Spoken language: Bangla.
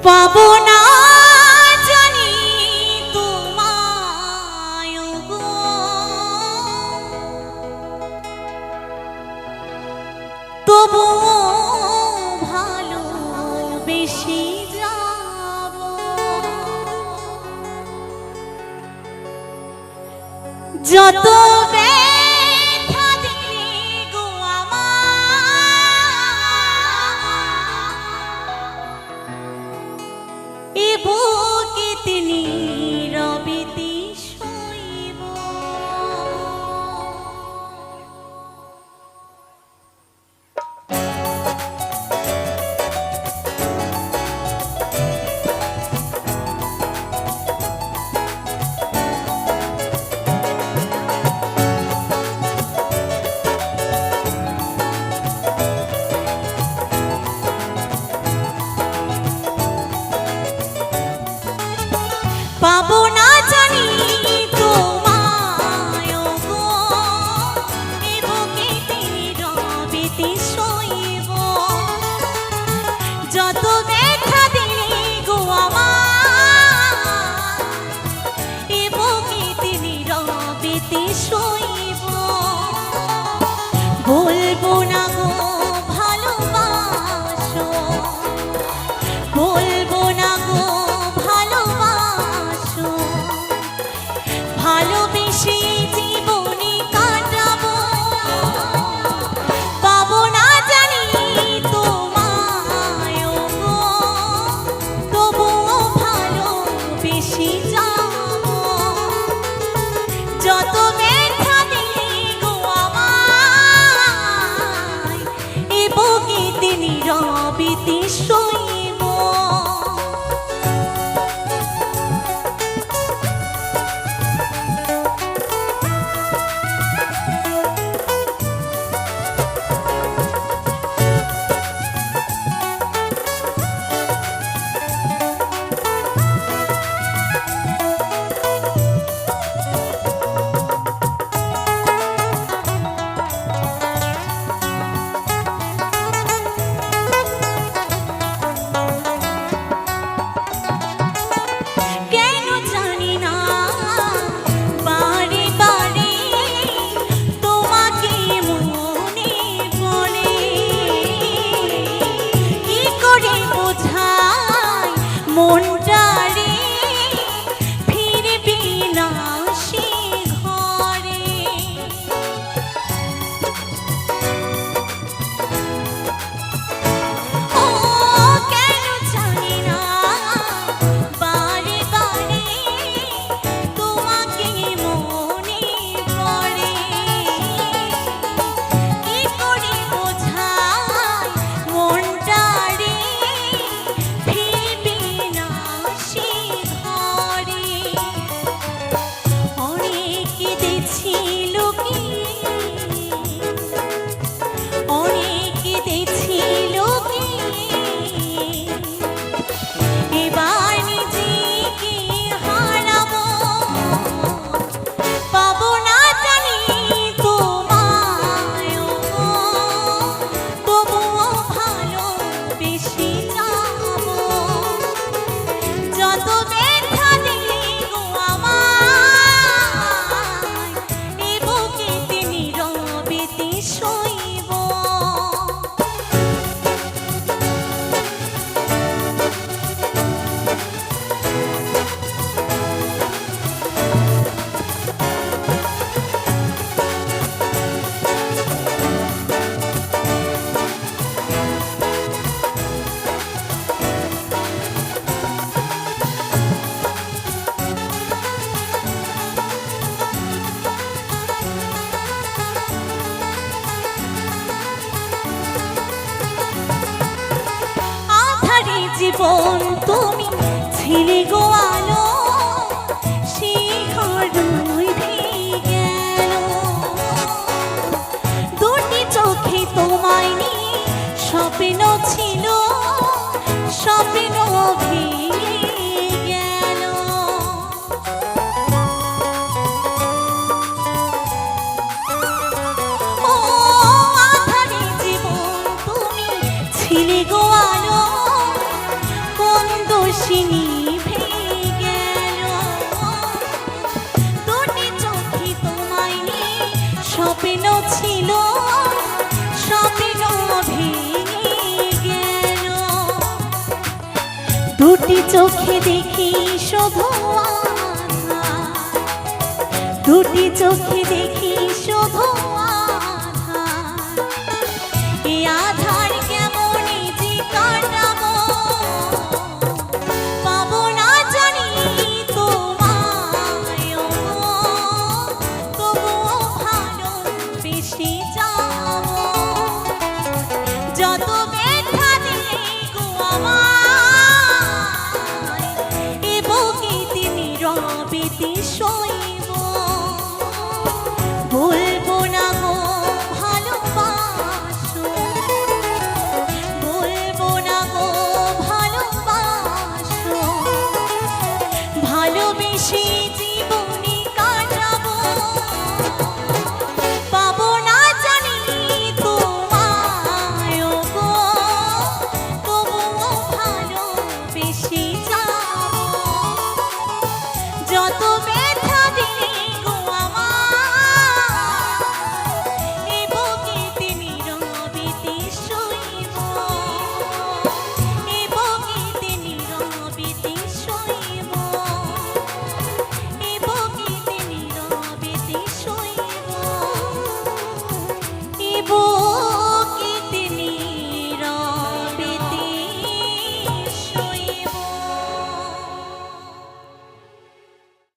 পাবো না জানি তোমায় গো, তবু ভালোবেসে যাব। যত ব্যথা দিলে গো আমার, এ বুকেতে নীরবেতে শোইব। পাবো না জানি তোমায় গো, এ বুকেতে নীরবেতে শোইব। যত ব্যথা দিলে গো আমার, এ বুকেতে নীরবেতে শোইব। বলবো না গো ভালোবাসো, বলবো না গো ভালোবাসো, ভালোবেসে জীবনে কাটাবো। পাবো না জানি তোমায় গো, তবুও ভালোবেসে যাবো। যত ব্যথা দিলে গো আমায়, এ বুকেতে নীরবেতে শোইব। মনটারে ফিরবি না সে ঘরে, ও কেন জানি না বারে বারে তোমাকে মনে পড়ে। কি করে বোঝাই মনটারে ফিরবি না সে ঘরে। অনেক কেঁদেছি লুকিয়ে, অনেক কেঁদেছি লুকিয়ে, এবার নিজেকে হারাবো। পাবো না জানি তোমায় গো, তবুও ভালোবেসে যাবো। যত ব্যথা দিলে গো আমায়, এ বুকেতে নীরবেতে শোইব। আধারে জীবন তুমি ছিলে গো আলো, সেই ঘর ভেঙে গেল। দুটি চোখে তোমায় নিয়ে স্বপ্ন ছিল, স্বপ্ন ভেঙে গেল। ও আধারে জীবন তুমি ছিলে গো আলো, কোন দুটি চোখে দেখি শুধু আঁধার, দুটি চোখে দেখি শুধু